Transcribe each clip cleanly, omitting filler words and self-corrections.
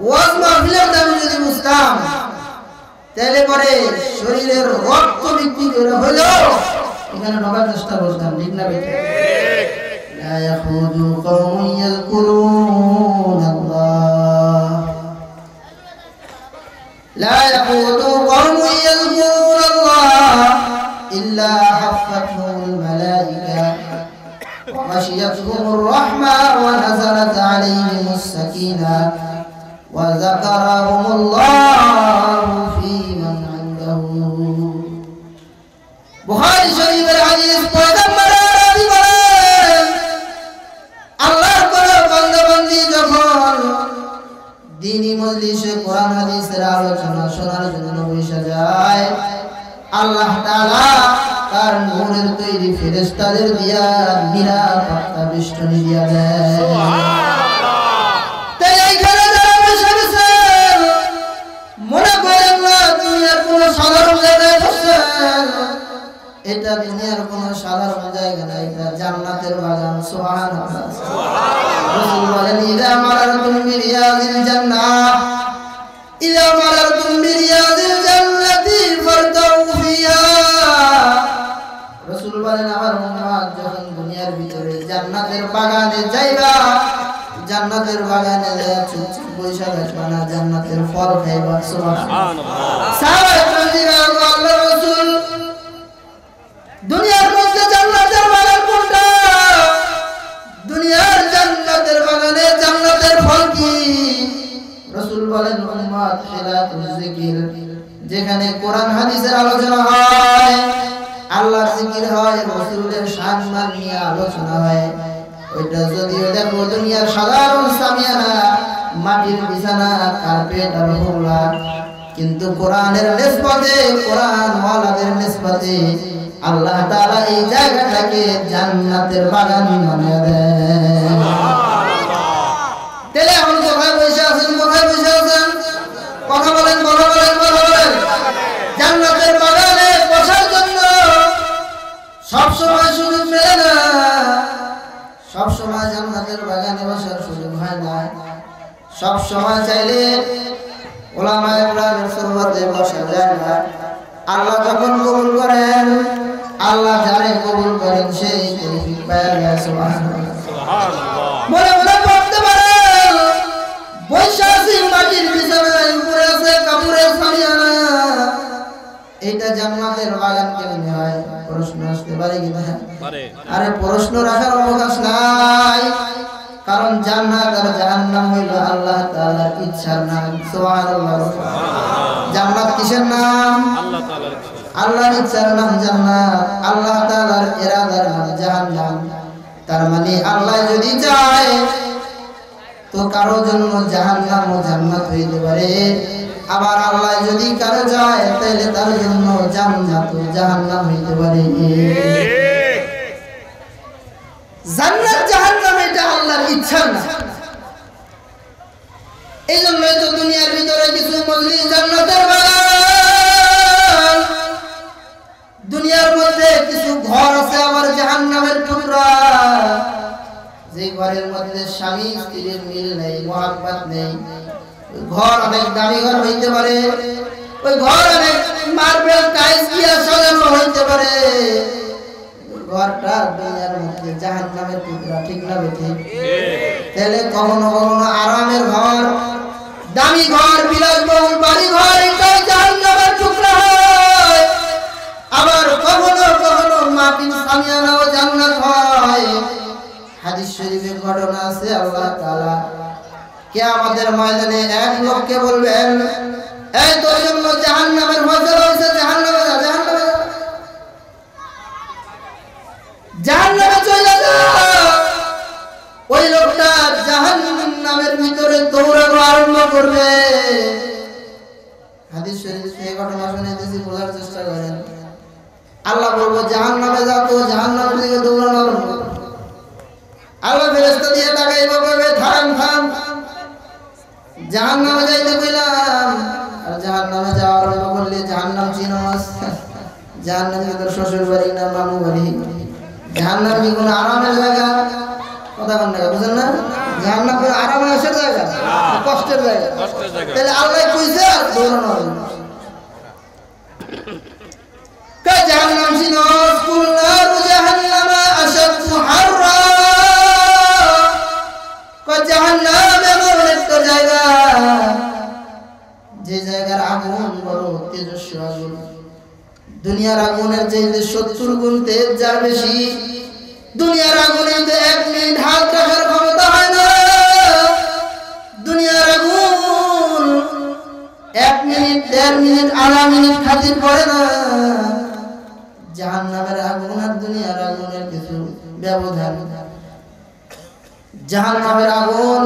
ওয়াজ মাহফিলের দাম যদি বুঝতাম তাহলে পরে শরীরের রক্ত বিক্রি করে হলেও এখানে ঢোকার চেষ্টা করতাম, ঠিক না বেটা? لا يخرج قوم يذكرون الله لا يخرج قوم يذكرون الله إلا حفتهم الملائكة وغشيتهم الرحمة ونزلت عليهم السكينة وذكرهم الله في من عنده بخاري شريف الحديث पैगंबर आदि বলেন আল্লাহর কোন বান্দা বান্দি যখন দ্বীনি মজলিসে কোরআন হাদিসের আলোচনা শোনার জন্য বসে যায় আল্লাহ তাআলা তার নূরের তৈরি ফেরেশতাদের দিয়া নিরাপত্তা বেষ্টনী দিয়া দেয়। সুবহানাল্লাহ। তাই এইখানে যারা বসে আছেন মনে করেন না দুনিয়ার কোন সাধারণ জায়গায় বসেন, এটা দুনিয়ার কোন সাধারণ জায়গা না, এটা জান্নাতের বাগান। সুবহানাল্লাহ। রাসূল বলেন ইযা মারাতুম বিরিয়াদিল জান্নাহ ইযা মারাতুম বিরিয়াদিল জান্নাতি ফারতাউ ফিহা। রাসূল বলেন আমার উম্মত যখন দুনিয়ার ভিতরে জান্নাতের বাগানে যাইবা, জান্নাতের বাগানে চুপচাপ বসে থাকবা না, জান্নাতের ফল খাইবা। সুবহানাল্লাহ। সাহাবায়ে কেরাম আল্লাহর রাসূল দুনিয়ার মধ্যে জান্নাতের বাগান কোনটা? দুনিয়ার জান্নাতের বাগানে জান্নাতের ফল কি? রাসূল বলেন উম্মত হিলাতুল জিকির, যেখানে কোরআন হাদিসের আলোচনা হয়, আল্লাহর জিকির হয়, রাসূলের সম্মান নিয়ে আলোচনা হয়, ওইটা যদিও দেখো দুনিয়ার সাধারণ সামিয়ানা, মাটির বিছানা, কার্পেট আর হোলা, কিন্তু কোরআনের নিসবতে, কোরআন ওয়ালাদের নিসবতে আল্লাহ তাআলা এই জায়গাটাকে জান্নাতের বাগান বানিয়ে দেন। সুবহানাল্লাহ। তাহলে এখন কোথায় বসে আছেন? কোথায় বসে আছেন? কথা বলেন, কথা বলেন, কথা বলেন। জান্নাতের বাগানে বসার জন্য সব সময় সুযোগ মেলে না, সব সময় জান্নাতের বাগানে বসার সুযোগ হয় না। সব সময় চাইলে উলামায়ে কেরামের সুহবতে বসা যায় না। আল্লাহ যখন কবুল করেন, আল্লাহ যারে কবুল করেন সেই তৌফিক পায় না। সুবহানাল্লাহ। সুবহানাল্লাহ। বলে বলে পড়তে পারেন বৈশা আছি মাটির বিছানায়, উপরে আছে কাপড়ের সামিয়ানা, এটা জান্নাতের বাগান কেমনে হয়? প্রশ্ন আসতে পারে কি না? পারে। আরে প্রশ্ন রাখার অবকাশ নাই, কারণ জান্নাত আর জাহান্নাম হইল আল্লাহ তাআলার ইচ্ছার নাম। সুবহানাল্লাহ। জান্নাত কিসের নাম? আল্লাহ তাআলার ইচ্ছা, আল্লাহর ইচ্ছার নাম জান্নাত, আল্লাহ তাআলার ইরাদার নাম জাহান্নাম। তার মানে আল্লাহ যদি চায় তো কারো জন্য জাহান্নাম ও জান্নাত হইতে পারে, আবার আল্লাহ যদি কারো চায় তাহলে তার জন্য জান্নাত ও জাহান্নাম হইতে পারে। জান্নাত জাহান্নাম এটা আল্লাহর ইচ্ছা না। এই জন্যই তো দুনিয়ার ভিতরে কিছু মজলিস জান্নাতের বাগান, দুনিয়ার মধ্যে কিছু ঘর আছে আবার জাহান্নামের টুকরা, যে ঘরের মধ্যে স্বামী স্ত্রীর মিল নেই, মহব্বত নেই। ওই ঘর অনেক দামি ঘর হইতে পারে, ওই ঘর অনেক মার্বেল টাইলস দিয়ে সাজানো হইতে পারে, ঘরটা দুনিয়ার মধ্যে জাহান্নামের টুকরা। ঠিক না বেঠিক? তাহলে কখনো কখনো আরামের ঘর, দামি ঘর, বিলাসবহুল বাড়ি ঘর, এটাও জাহান্নামের টুকরা হয়। আবার কখনো কখনো মাটির সামিয়ানাও জান্নাত হয়। হাদিস শরীফে ঘটনা আছে, আল্লাহ তাআলা কিয়ামতের ময়দানে এক লোককে বলবেন, এই তোর জন্য জাহান্নামের ফয়সালা হয়েছে, জাহান্নামে যা, জাহান্নামে যা, জাহান্নামে চলে যা। ওই লোকটা জাহান্নামের ভিতরে দৌড়ানো আরম্ভ করবে। হাদিস শরীফে এই ঘটনা শুনেছি, বোঝার চেষ্টা করেন। আল্লাহ বলবো জাহান্নামে যা, তো জাহান্নামের দিকে দৌড়ানো আরম্ভ করবে। আল্লাহ ফেরেশতা দিয়ে তাকাইবা, বলবে থাম থাম, জাহান্নামে যাইতে কইলাম। আর জাহান্নামে যাওয়া আরম্ভ করলে জাহান্নাম চিনোস? জাহান্নাম কি তোর শ্বশুর বাড়ি না মামু বাড়ি? জাহান্নাম কি কোনো আরামের জায়গা? কথা বলেন না, বুঝেন না? জাহান্নাম কোনো আরামের জায়গা, কষ্টের জায়গা তাহলে আল্লাহ কইছে আর দৌড়ানো হবে না কা জাহান্নাম সিনাস কুল্লার জাহান্নাম আশাদু হাররা কা জাহান্নাম এমন একটা জায়গা যে জায়গার আগুন বড় তেজস্বী আগুন দুনিয়ার আগুনের চেয়ে 70 গুণ তেজ যার বেশি দুনিয়ার আগুনে তো 1 মিনিট হাত রাখার ক্ষমতা হয় না দুনিয়ার আগুন 1 মিনিট 1.5 মিনিট আধা মিনিট খাতির করে না জাহান্নামের আগুন আর দুনিয়ার আগুনের কিছু ব্যবধান জাহান্নামের আগুন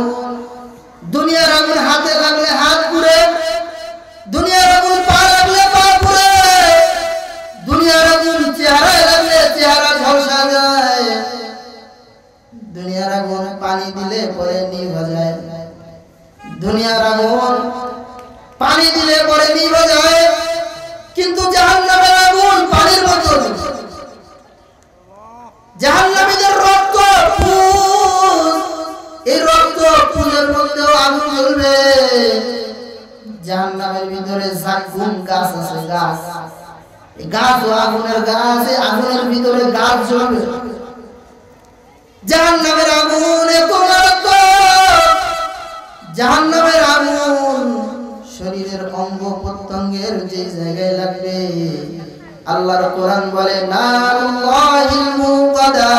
দুনিয়ার আগুন হাতে লাগলে হাত পুড়ে দুনিয়ার আগুন পা লাগলে পা পুড়ে দুনিয়ার আগুন চেহারায় লাগলে চেহারা ঝলসা যায় দুনিয়ার আগুন পানি দিলে পরে নিভে যায় দুনিয়ার আগুন পানি দিলে পরে নিভে যায় কিন্তু জাহান্নামের আগুন পানির মতো জাহান্নামীদের রক্ত এই রক্ত পুজোর মধ্যেও আগুন জ্বলবে জাহান্নামের ভিতরে জাকুম গাছ আছে গাছ এই গাছ ও আগুনের গাছ আগুনের ভিতরে গাছ জ্বলবে জাহান্নামের আগুন এত মারাত্মক জাহান্নামের আগুন শরীরের অঙ্গ প্রত্যঙ্গের যে জায়গায় লাগবে আল্লাহর কোরআন বলে নারুল্লাহিল মুকাদা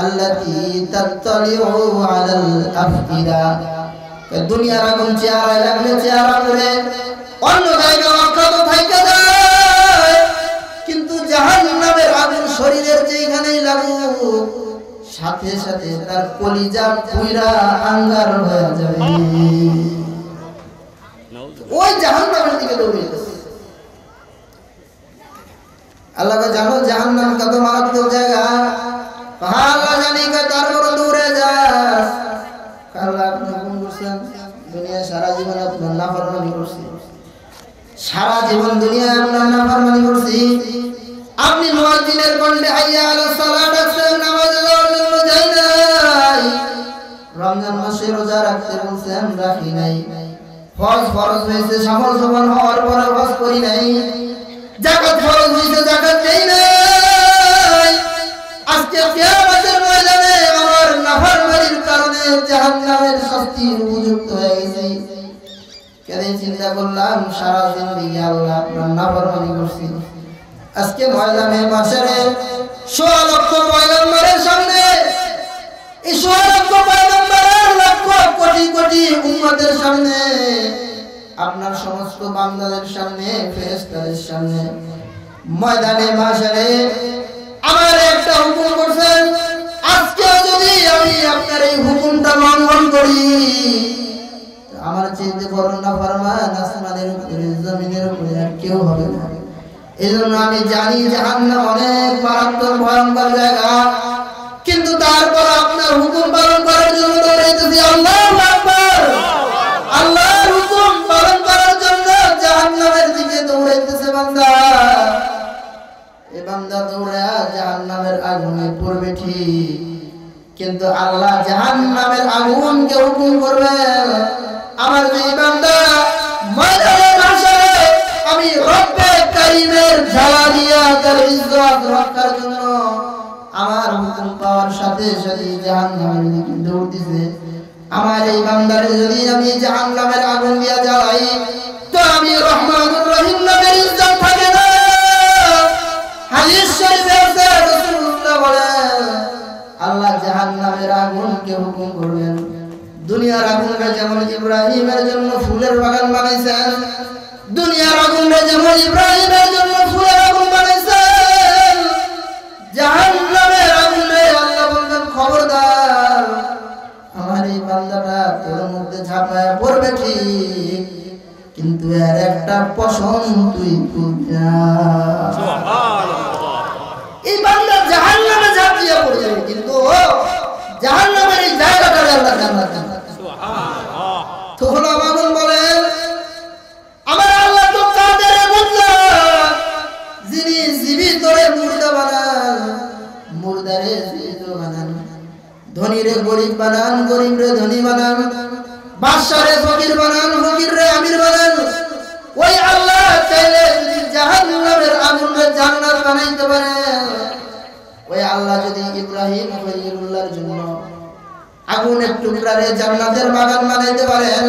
আল্লাতী তাত্তালিউ আলাল আফইদা দুনিয়ার আগুন চেহারায় লাগলে চেহারা পুড়ে অন্য জায়গায় অক্ষত থাইকা যায় কিন্তু জাহান্নামের আগুন শরীরের যেখানেই লাগুক সাথে সাথে তার কলিজা পুইরা আঙ্গার হয়ে যাবে ওই জাহান্নামের দিকে দৌড়ে আল্লাহ জানো জাহান্নাম কত মারাত্মক জায়গা আল্লাহ জানি তার বড় দূরে যাস আল্লাহ আপনি কোন করছেন দুনিয়া সারা জীবন আপনার নাফরমানি করছি সারা জীবন দুনিয়া আপনার নাফরমানি করছি আপনি মুয়াজ্জিনের কণ্ঠে হাইয়া আলাস সালাত ডাকছেন নামাজে যাওয়ার জন্য যাই নাই রমজান মাসে রোজা রাখতে বলছেন রাখি নাই ফরজ হয়েছে সামল সমান হওয়ার পরে হজ করি নাই যাকাত ফরজ হয়েছে যাকাত দেই নাই আজকে কিয়ামতের ময়দানে আমার নাফরমানির কারণে জাহান্নামের শাস্তির উপযুক্ত হয়ে গেছি কেন চিন্তা করলাম সারা জিন্দেগি আল্লাহ আপনার নাফরমানি করছি আজকে ময়দানে মাশারে 100 লক্ষ পয়গম্বরের সামনে এই 100 লক্ষ পয়গম্বরের লক্ষ কোটি কোটি উম্মতের সামনে আপনার সমস্ত বান্দাদের সামনে ফেরেশতাদের সামনে ময়দানে মাশারে আমার একটা হুকুম করছেন আজকে যদি আমি আপনার এই হুকুমটা লঙ্ঘন করি আমার চেয়ে বড় নাফরমান আসমানের উপরে জমিনের উপরে আর কেউ হবে না এজন্য আমি জানি জাহান্নাম অনেক মারাত্মক ভয়ঙ্কর জায়গা কিন্তু তারপর আপনার হুকুম পালন করার জন্য দৌড়াইতেছি আল্লাহু আকবার আল্লাহর হুকুম পালন করার জন্য জাহান্নামের দিকে দৌড়াইতেছে বান্দা এই বান্দা দৌড়া জাহান্নামের আগুনে পড়বে ঠিক কিন্তু আল্লাহ জাহান্নামের আগুনকে হুকুম করবে আমার যে বান্দা ময়দানে মাশারে আমি রব্বে কারীমের ঝালা দিয়া তার ইজ্জত রক্ষার জন্য আমার হুকুম পাওয়ার সাথে সাথে জাহান্নামের দিকে দৌড়তেছে আমার এই বান্দারে যদি আমি জাহান্নামের আগুন দিয়া জ্বালাই তো আমি রহমানুর রহিম নামের ইজ্জত থাকে না হাদিস শরীফে আছে রাসূলুল্লাহ বলেন আল্লাহ জাহান্নামের আগুনকে হুকুম করবেন দুনিয়ার আগুনকে যেমন ইব্রাহিমের জন্য ফুলের বাগান বানাইছেন দুনিয়ার আগুনকে যেমন ইব্রাহিমের জন্য ফুলের আগুন বানাইছেন জাহান্নামের আগুনে আল্লাহ বলবেন খবরদার আমার এই বান্দাটা তোর মধ্যে ঝাঁপায় পড়বে ঠিক কিন্তু এর একটা পছন্দ তুই করবি না সুবহানাল্লাহ এই বান্দা জাহান্নামে ঝাঁপিয়ে পড়বে কিন্তু জাহান্নামের এই জায়গাটা আল্লাহ জান্নাত দেন সুবহানাল্লাহ তখন আগুন বলেন আমার আল্লাহ তো কাদের মুতলাক যিনি জীবিতরে মুর্দা বানান মুর্দারে জীবিত বানান ধনীরে গরিব বানান গরিবরে ধনী বানান বাদশারে ফকির বানান, ফকিররে আমির বানান। ওই আল্লাহ চাইলে যদি জাহান্নামের আগুনকে জান্নাত বানাইতে পারে, ওই আল্লাহ যদি ইব্রাহিম খলিলুল্লাহর জন্য আগুনের টুকরারে জান্নাতের বাগান বানাইতে পারেন,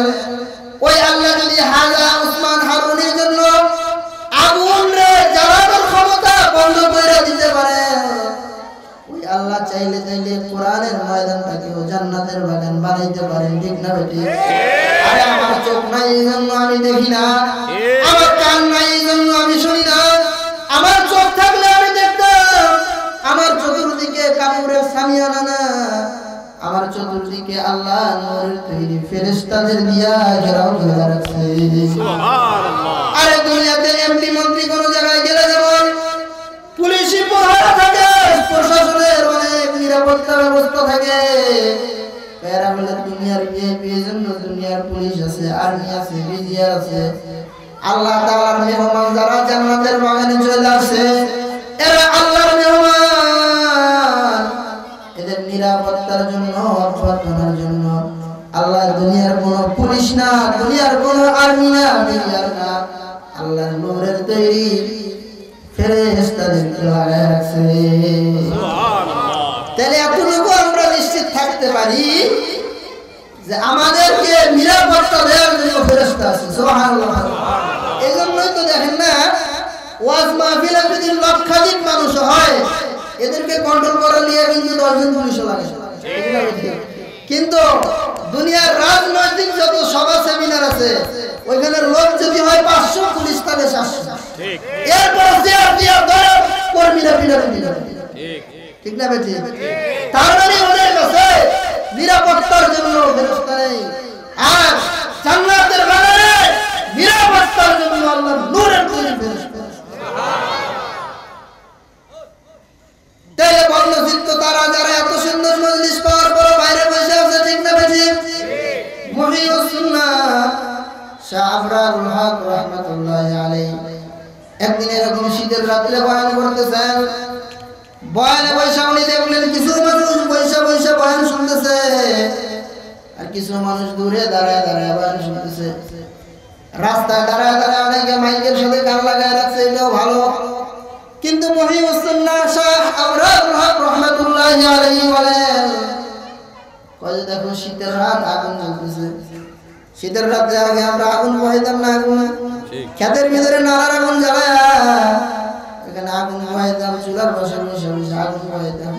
ওই আল্লাহ যদি হাজা উসমান হারুনের জন্য আগুনরে জ্বালানোর ক্ষমতা বন্ধ করে দিতে পারেন, ওই আল্লাহ চাইলে কোরআনের ময়দানটাকেও জান্নাতের বাগান বানাইতে পারেন। ঠিক না বেটি? আরে আমার চোখ নাই এই জন্য আমি দেখি না, আমার কান নাই এই জন্য আমি শুনি না, আমার চোখ থাকলে আমি দেখতাম। আমার চতুর্দিকে কাপড়ের সামিয়ানা না, আমার চতুর্দিকে আল্লাহ নূরের তৈরি ফেরেশতাদের দিয়া ঘেরাও করে রাখছে। সুবহানাল্লাহ। আরে দুনিয়াতে এমপি মন্ত্রী কোন জায়গায় গেলে যেমন পুলিশি পাহারা থাকে, প্রশাসনের অনেক নিরাপত্তা ব্যবস্থা থাকে, এরা বলে দুনিয়ার ভিআইপি জন্য দুনিয়ার পুলিশ আছে, আর্মি আছে, বিজিআর আছে। আল্লাহ তাআলার মেহমান যারা জান্নাতের বাগানে চলে আসে, এরা আল্লাহর মেহমান। এদের নিরাপত্তার জন্য, অভ্যর্থনার জন্য আল্লাহ দুনিয়ার কোনো পুলিশ না, দুনিয়ার কোনো আর্মি না, বিজিআর না, আল্লাহর নূরের তৈরি ফেরেশতাদেরকে লাগায় রাখছে। সুবহানাল্লাহ। তাহলে এতটুকু আমরা নিশ্চিত থাকতে পারি যে আমাদেরকে নিরাপত্তা দেওয়ার জন্য ফেরেশতা আছে। সুবহানাল্লাহ। এই জন্যই তো দেখেন না, ওয়াজ মাহফিলে যদি লক্ষাধিক মানুষ হয়, এদেরকে কন্ট্রোল করা নিয়ে কিন্তু 10 জন পুলিশ লাগে। কিন্তু দুনিয়ার রাজনৈতিক যত সভা সেমিনার আছে, ওইখানে লোক যদি হয় 500, পুলিশ থাকে 700। ঠিক। এরপর জিয়া ধরে কর্মীরা বিনারে ঠিক। ঠিক না বেটি? তার মানে ওদের কাছে নিরাপত্তার জন্য ব্যবস্থা নেই। আর জান্নাতের বাগানে নিরাপত্তার জন্য আল্লাহ নূরের তৈরি ফেরেশতা। তাই বন্ধুত্ব তারা যারা এত সুন্দর মজলিস পাওয়ার পর বাইরে বসে আছে। ঠিক না বেটি? মুহিউস সুন্নাহ শাহ আফরারুল হক রাহমাতুল্লাহি আলাইহি একদিন এরকম শীতের রাত্রে বয়ান করতেছেন। বয়ানে বৈশা উনি দেখলেন কিছু মানুষ বৈশা বয়ান শুনতেছে, আর কিছু মানুষ দূরে দাঁড়ায় বয়ান শুনতেছে। রাস্তায় দাঁড়ায় অনেকে মাইকের সাথে গান লাগায় রাখছে, এটাও ভালো। কিন্তু মুহিউস সুন্নাহ শাহ আফরারুল হক রাহমাতুল্লাহি আলাইহি বলেন, কয় দেখো শীতের রাত, আগুন জ্বলতেছে। শীতের রাত্রে আগে আমরা আগুন পোহাইতাম না, আগুন ক্ষেতের ভিতরে নালার আগুন জ্বালায় এখানে আগুন পোহাইতাম, চুলার পাশে বসে বসে আগুন পোহাইতাম।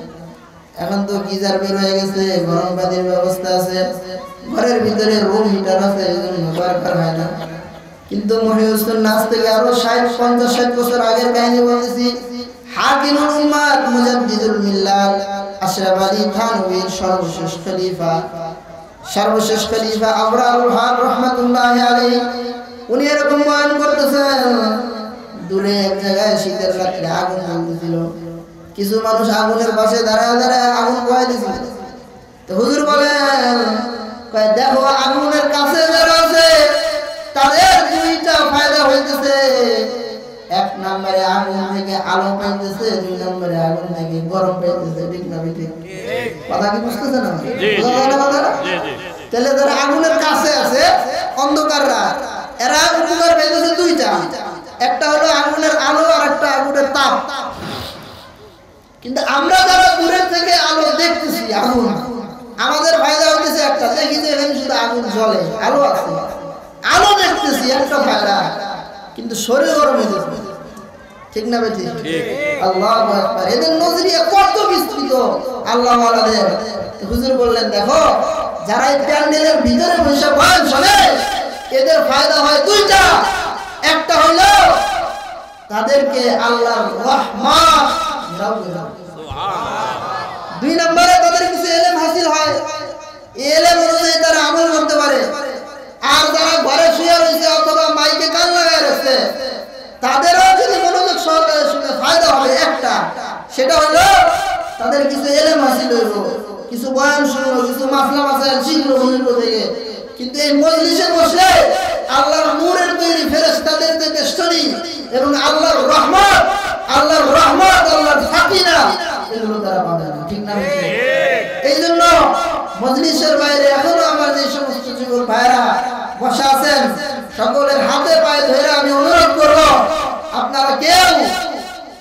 এখন তো গিজার বের হয়ে গেছে, গরম পানির ব্যবস্থা আছে, ঘরের ভিতরে রুম হিটার আছে, এই জন্য দরকার হয় না। কিন্তু মুহিউস সুন্নাহ থেকে আরো 50-60 বছর আগের কাহিনী বলতেছি। হাকিমুল উম্মাত মুজাদ্দিদুল মিল্লাত আশরাফ আলী থানভীর সর্বশেষ খলিফা আফরারুল হক রাহমাতুল্লাহি আলাইহি উনি এরকম বয়ান করতেছেন। দূরে এক জায়গায় শীতের রাত্রে আগুন জ্বলতেছিল, কিছু মানুষ আগুনের পাশে দাঁড়ায় আগুন পোহাই দিছিল। তো হুজুর বলেন, কয় দেখো আগুনের কাছে যারা আছে তাদের দুইটা ফায়দা হইতেছে। এক নম্বরে আগুন থেকে আলো পাইতেছে, 2 নম্বরে আগুন থেকে গরম পাইতেছে। ঠিক না ঠিক? কথা কি বুঝতেছেন না? তাহলে যারা আগুনের কাছে আছে, অন্ধকার রাত, এরা উপকার পাইতেছে দুইটা। একটা হলো আগুনের আলো, আর একটা আগুনের তাপ। কিন্তু আমরা যারা দূরের থেকে আলো দেখতেছি, আগুন, আমাদের ফায়দা হইতেছে একটা, দেখি যে এখানে শুধু আগুন জ্বলে, আলো আছে, আলো দেখতেছি, একটা ফায়দা। কিন্তু শরীর গরম হয়ে যাচ্ছে। ঠিক না বেটি? আল্লাহু আকবার। এদের নজরিয়া কত বিস্তৃত আল্লাহ ওয়ালাদের। হুজুর বললেন, দেখো যারা এই প্যান্ডেলের ভিতরে বসে বয়ান শোনে, এদের ফায়দা হয় দুইটা। একটা হলো তাদেরকে আল্লাহর রহমত, সুবহানাল্লাহ। 2 নম্বরে তাদের কিছু ইলম হাসিল হয়, ইলম অনুযায়ী তারা আমল করতে পারে। আর যারা ঘরে শুয়ে রয়েছে অথবা মাইকে কান লাগায় রয়েছে, তাদেরও যদি মনোযোগ সহকারে শুনে ফায়দা হবে একটা, সেটা হলো তাদের কিছু ইলম হাসিল হইব, কিছু বয়ান শুনলো, কিছু মাসলা মাসাইল শিখলো হুজুর থেকে। কিন্তু এই মজলিসে বসে আল্লাহর নূরের তৈরি ফেরেশতাদের যে বেষ্টনী এবং আল্লাহর রহমত, আল্লাহর সাকিনা, এগুলো তারা পাবে না। ঠিক না? এই জন্য মজলিসের বাইরে এখনো আমার যে সমস্ত যুবক ভাইরা বসা আছেন, সকলের হাতে পায়ে ধরে আমি অনুরোধ করব, আপনারা কেউ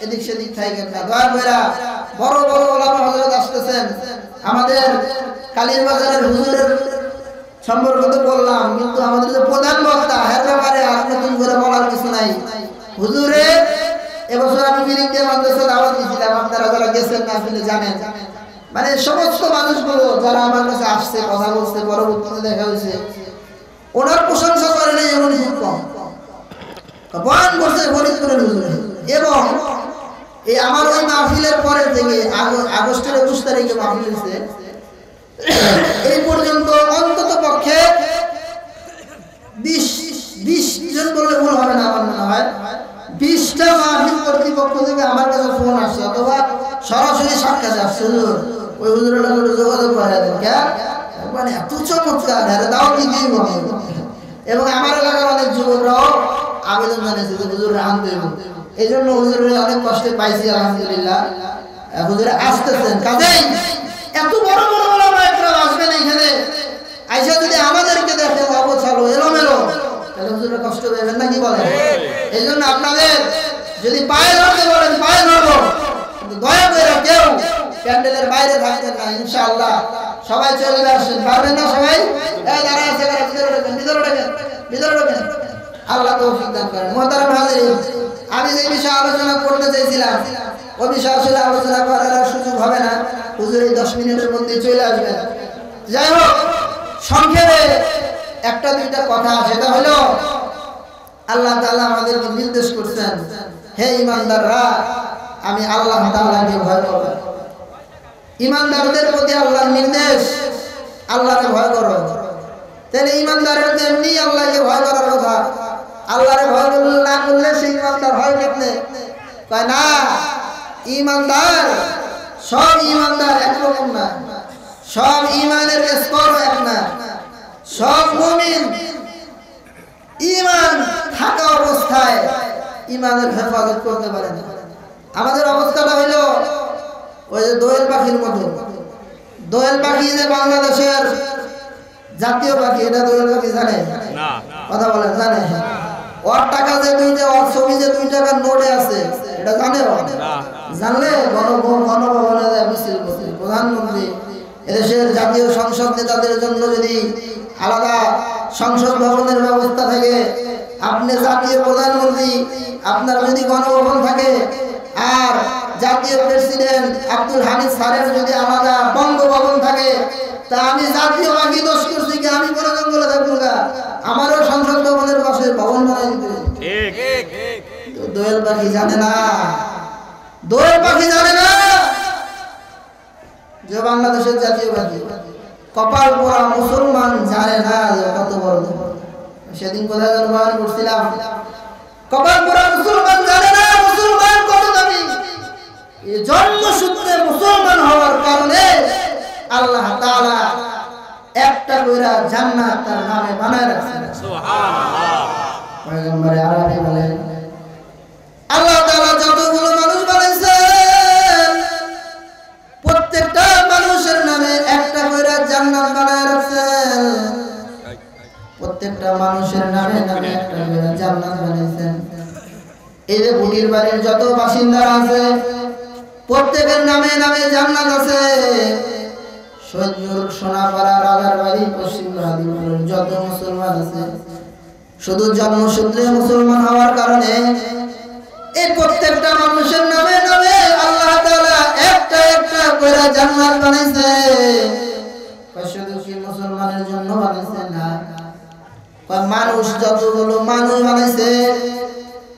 এদিক সেদিক থাকেন না। দয়া করে বড় বড় ওলামা হযরত আসতেছেন। আমাদের কালীর বাজারের হুজুরের সম্পর্কে তো বললাম, কিন্তু আমাদের যে প্রধান বক্তা এর ব্যাপারে আর নতুন করে বলার কিছু নাই। হুজুরে এবছর আমি মিরিকে মাদ্রাসা দাওয়াত দিয়েছিলাম, আপনারা যারা গেছেন না আসলে জানেন। মানে সমস্ত মানুষগুলো যারা আমার কাছে আসছে, কথা বলছে, পরবর্তীতে দেখা হয়েছে, ওনার প্রশংসা করে নাই এমন খুব কম। বয়ান করছে ফরিদপুরের হুজুরে। এবং এই আমার ওই মাহফিলের পরে থেকে আগস্টের 21 তারিখে মাহফিল হয়েছে, এই পর্যন্ত অন্তত পক্ষে 20 জন বললে ভুল হবে না, আমার মনে হয় 20টা মাহফিল কর্তৃপক্ষ থেকে আমার কাছে ফোন আসছে, অথবা সরাসরি সাক্ষাৎ আসছে, হুজুর ওই হুজুরের সাথে যোগাযোগ করে দেন। মানে এত চমৎকার, দাও কি দিয়ে বলে। এবং আমার এলাকার অনেক যুবকরাও আবেদন জানিয়েছে যে হুজুর আনতে হবে। এই জন্য হুজুরের অনেক কষ্টে পাইছি, আলহামদুলিল্লাহ হুজুরে আসতেছেন। কাজেই এত বড় বড় ওলামা একরাম আসবেন এখানে, আইসা যদি আমাদেরকে দেখে অবছালো এলোমেলো, তাহলে হুজুরের কষ্ট পাবেন না, কি বলেন? এই জন্য আপনাদের যদি পায়ে ধরতে বলেন পায়ে ধরবো, কিন্তু দয়া করে কেউ প্যান্ডেলের বাইরে থাকবেন না, ইনশাআল্লাহ সবাই চলে আসেন। পারবেন না সবাই? দাঁড়ায় আছে, ভিতরে ঢোকেন। আল্লাহ তৌফিক দান করেন। মুহতারাম হাজিরিন, আমি যে বিষয়ে আলোচনা করতে চাইছিলাম ওই বিষয়ে আসলে আলোচনা করার সুযোগ হবে না, হুজুর এই 10 মিনিটের মধ্যে চলে আসবেন। যাই হোক, সংক্ষেপে একটা দুইটা কথা, সেটা হলো আল্লাহ তাআলা আমাদেরকে নির্দেশ করছেন, হে ঈমানদাররা, আমি আল্লাহ তাআলাকে ভয় করো। ঈমানদারদের প্রতি আল্লাহর নির্দেশ, আল্লাহকে ভয় করো। তাহলে ঈমানদারের এমনি আল্লাহকে ভয় করার কথা, আল্লাহরে ভয় না করলে সেই ঈমানদার হয় কেমনে? কয় না, ঈমানদার সব ঈমানদার একরকম না, সব ঈমানের স্তর এক না। সব মুমিন ঈমান থাকা অবস্থায় ঈমানের হেফাজত করতে পারে না। আমাদের অবস্থাটা হইল ওই যে দোয়েল পাখির মতো। দোয়েল পাখি যে বাংলাদেশের জাতীয় পাখি, এটা দোয়েল পাখি জানে? কথা বলেন, জানে? ওর টাকা যে ওর ছবি যে 2 টাকার নোটে আছে, এটা জানে? জানলে গণভবনে মিছিল করছে প্রধানমন্ত্রী, এদেশের জাতীয় সংসদ নেতাদের জন্য যদি আলাদা সংসদ ভবনের ব্যবস্থা থাকে, আপনি জাতীয় প্রধানমন্ত্রী, আপনার যদি গণভবন থাকে, আর জাতীয় প্রেসিডেন্ট আব্দুল হামিদ স্যারের যদি আলাদা বঙ্গভবন থাকে, তা আমি জাতীয় পাখি দোষ করছি কি? আমি কোনো জঙ্গলে থাকবো না, আমারও সংসদ ভবনের পাশে ভবন বানাই দিতে। দোয়েল পাখি জানে না, দোয়েল পাখি জানে না যে বাংলাদেশের জাতীয় পাখি। কপাল পোড়া মুসলমান জানে না যে কত বড়। সেদিন কোথায় যেন বয়ান করছিলাম, কপাল পোড়া মুসলমান জানে না মুসলমান কত দামি। এই জন্মসূত্রে মুসলমান হওয়ার কারণে আল্লাহ তাআলা একটা কইরা জান্নাত তার নামে বানায় রাখছেন। সুবহানাল্লাহ। পয়গম্বর আরবি বলেন, আল্লাহ তাআলা যতগুলো মানুষ বানাইছেন, প্রত্যেকটা মানুষের নামে একটা কইরা জান্নাত বানায় রাখছেন। প্রত্যেকটা মানুষের নামে নামে একটা কইরা জান্নাত বানাইছেন। এই যে বুড়ির বাড়ির যত বাসিন্দা আছে, প্রত্যেকের নামে নামে জান্নাত আছে। সৈয়দপুর, সোনাপাড়া, রাজার বাড়ি, পশ্চিম রাদিপুরের যত মুসলমান আছে, শুধু জন্মসূত্রে মুসলমান হওয়ার কারণে এই প্রত্যেকটা মানুষের নামে নামে আল্লাহ তাআলা একটা একটা করে জান্নাত বানাইছে। শুধু কি মুসলমানের জন্য বানাইছে না, মানুষ যতগুলো মানুষ বানাইছে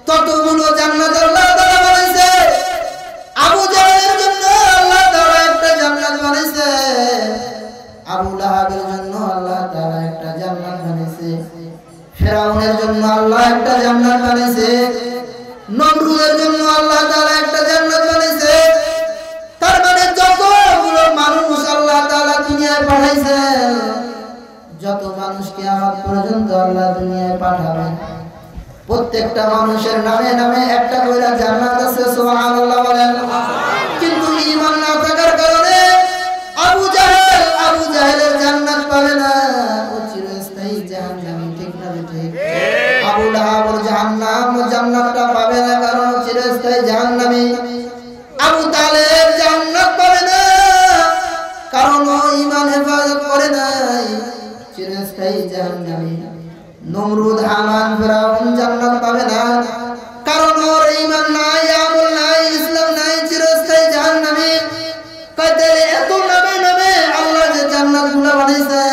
ততগুলো জান্নাত আল্লাহ তাআলা বানাইছে। আবু জাহেলের জন্য আল্লাহ তাআলা একটা জান্নাত বানাইছে, আবু লাহাবের জন্য আল্লাহ তাআলা একটা জান্নাত বানাইছে, ফিরআউনের জন্য আল্লাহ একটা জান্নাত বানাইছে, নমরুদের জন্য আল্লাহ তাআলা একটা জান্নাত বানাইছে। তার মানে যতগুলো মানুষ আল্লাহ তাআলা দুনিয়ায় পাঠাইছেন, যত মানুষ কিয়ামত পর্যন্ত আল্লাহ দুনিয়ায় পাঠাবেন, প্রত্যেকটা মানুষের নামে নামে একটা করে জান্নাত আছে। সুবহানাল্লাহ বলেন। কিন্তু ঈমান না থাকার কারণে আবু জাহেলের জান্নাত পাবে না, ও চিরস্থায়ী ঠিক? আবু লাহাব জাহান্নাম জান্নাতটা পাবে না, কারণ চিরস্থায়ী জাহান্নামী। আবু তালেব জান্নাত পাবে না, কারণ ও ঈমান হেফাজত করে নাই, চিরস্থায়ী জাহান্নামী। নমরুদ হামান ফিরাউন জান্নাত পাবে না, কারণ ওর ঈমান নাই, আমল নাই, ইসলাম নাই, চিরস্থায়ী জাহান্নামী। কয়তে এত নামে নামে আল্লাহ যে জান্নাতগুলো বানাইছে।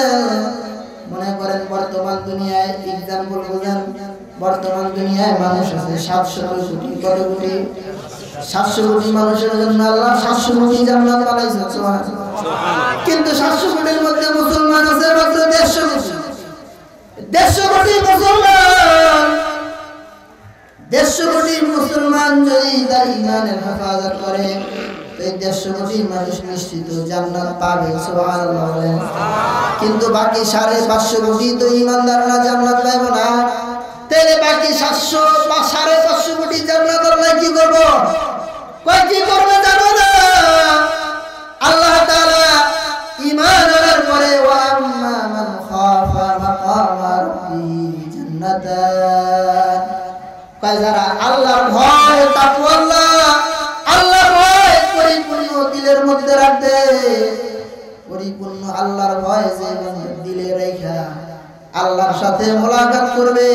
মনে করেন বর্তমান দুনিয়ায় एग्जांपल বুঝেন, বর্তমান দুনিয়ায় মানুষ আছে 700 কোটি, কত কোটি? 700 কোটি মানুষের জন্য আল্লাহ 700 কোটি জান্নাত বানাইছে, সুবহানাল্লাহ। কিন্তু 700 কোটির মধ্যে মুসলমান আছে মাত্র 150 কোটি। 150 কোটি মুসলমান, 150 কোটি মুসলমান যদি তার ঈমানের হেফাজত করে, এই 150 কোটি মানুষ নিশ্চিত জান্নাত পাবে, সুবহানাল্লাহ বলেন। কিন্তু বাকি 550 কোটি তো ঈমানদাররা জান্নাত পাবে না। তাহলে বাকি 700 বা 550 কোটি জান্নাত আল্লাহ কি করব? কয় কি করবে জানো না? আল্লাহ তাআলা ঈমান আনার পরে ওয়া আম্মা মান খাফা মাকামা রাব্বিহি জান্নাতান, কয় যারা আল্লাহর ভয়, তাকওয়াল্লাহ, আল্লাহর ভয় পরিপূর্ণ দিলের মধ্যে রাখবে, পরিপূর্ণ আল্লাহর ভয় যে দিলে রেখা আল্লাহর সাথে মোলাকাত করবে,